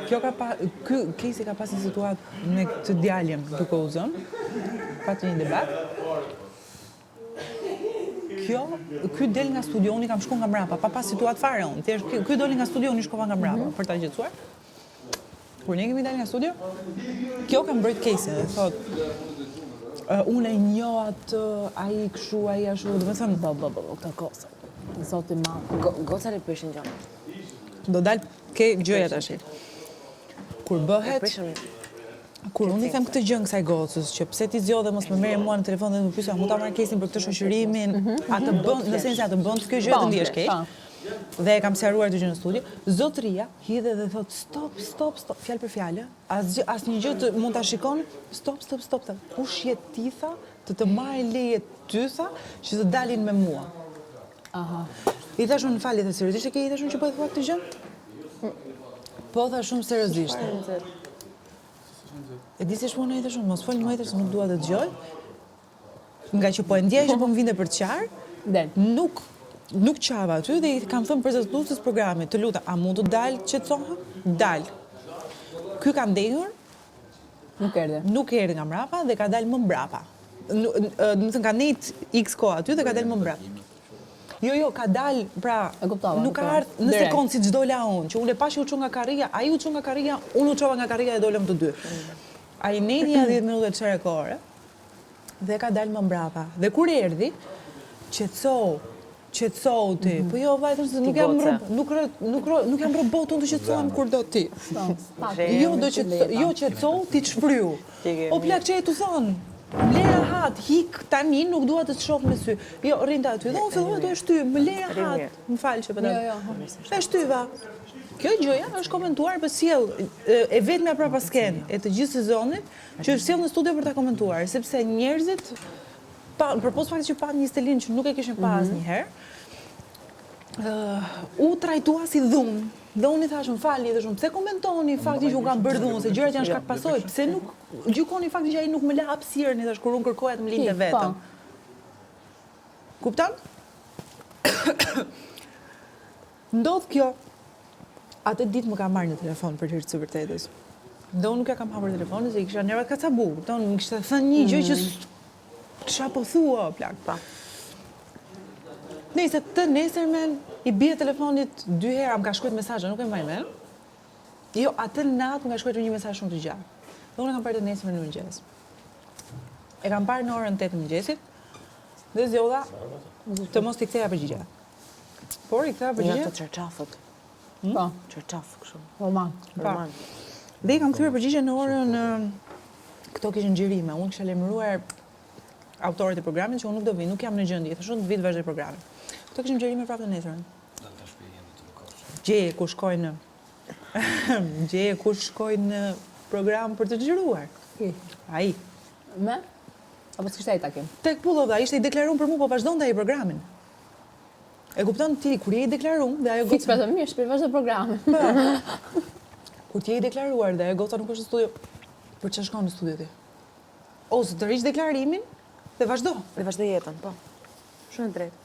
Kjo ka pa, Casey ka pas një situatë me këtë djalin duke u zënë, pati një debat. Ky del nga studio, unë kam shku nga mbrapa, pa pas situatë fare unë. Ky doli nga studio, unë shkova nga mbrapa për ta gjetësuar. Kur ne kemi dalë nga studio, kjo ka mbrojt Casey dhe thot, unë e njoh atë, ai kështu, ai ashtu, do të thënë, Ka kosa. Zoti i madh. Goca le prishin gjë. do dal ke gjëja tash. Kur bëhet, kur unë i them këtë gjë kësaj gocës, që pse ti zgjodhe mos më merre mua në telefon dhe më pyesja, mu ta marr Casey për këtë shoqërimin, atë bën, në sensi atë bën kjo gjë të ndihesh keq. Dhe e kam sqaruar të gjë në studio, zotëria hidhe dhe thot stop, fjalë për fjalë, asnjë gjë të mund ta shikon, stop. Kush je ti tha të marrë leje ty tha që të dalin me mua. I thash unë fali dhe seriozisht e ke i thash unë që po e thua këtë gjë? Po tha shumë seriozisht. E di si shmona i thash unë, mos fol më se nuk dua të dëgjoj. Nga që po e ndjej që po më vinte për të qarë, nuk qava aty dhe i kam thënë prezantuesit programit, të lutem, a mund të dal qetësohem? Dal. Ky ka ndenjur, nuk erdhi nga mbrapa dhe ka dalë më mbrapa. Do të thënë ka nejt X kohë aty dhe ka dalë më mbrapa. Jo, ka dalë, pra, nuk ka ardhë në sekundë si çdo la unë, që unë e pashi u çu nga karria, ai u çu nga karria, unë u çova nga karria dhe dolëm të dy. Ai nejt një 10 minuta të çare kohore dhe ka dalë më mbrapa. Dhe kur erdhi, qetësou ti. Po jo, vajtëm se nuk jam robot unë të qetësohem kur do ti. Jo qetësou, ti të shpryu. O plak që e të thonë. Më le rahat, hik tani, nuk dua të të shoh me sy. Jo, rrinda aty. Dhe unë fillova të e shty, më le rahat. Më falë që pëtë. E shtyva. Kjo gjëja është komentuar për sjell e vetmja pra pasken e të gjithë sezonit që është sjell në studio për ta komentuar, sepse njerëzit përpos faktit që pa një Stelin që nuk e kishin pa asnjëherë, u trajtua si dhunë. Dhe unë i thash, më falni, dhe shumë, pse komentoni faktin që u kam bërë dhunë, se gjërat janë shkak pasojë, pse nuk gjykoni faktin që ai nuk më la hapësirën, i thash, kur unë kërkoja të më lindte vetëm. Kupton? Ndodh kjo. Atë ditë më ka marrë në telefon për hir të vërtetës. Dhe unë nuk ja kam hapur telefonin, se i kisha nervat kacabu, kupton, më kishte thënë një gjë që kisha po thua, plak, pa. Nëse të nesërmen i bie telefonit 2 herë, më ka shkruajtur mesazhe, nuk e mbaj mend. Jo, atë natë më ka shkruajtur një mesazh shumë të gjatë. Dhe unë e kam parë të nesërmen në mëngjes. E kam parë në orën 8 të mëngjesit dhe zgjodha të mos t'i ktheja përgjigje. Por i ktheja përgjigje. Nga të çerçafët. Po, çerçaf kështu. Roman. Dhe i kam kthyer përgjigje në orën këto kishin xhirime. Unë kisha lajmëruar autorët e programit që unë nuk do vi, nuk jam në gjendje, thashun të vi të vazhdoj programin. Këto kishim xhirime prapë të nesërmen. Gjeje ku shkojnë në program për të xhiruar. Ai. Me? Apo s'kishte ai takim? Tek pullova, ishte i deklaruar për mua, po vazhdonte ai programin. E kupton ti, kur je i deklaruar dhe ajo goca... Fiks për të mirë, shpër vazhdo programin. Kur ti je i deklaruar dhe ajo goca nuk është në studio, për çfarë shkon në studio ti? Ose të rish deklarimin dhe vazhdo. Dhe vazhdo jetën, po. Shumë drejt.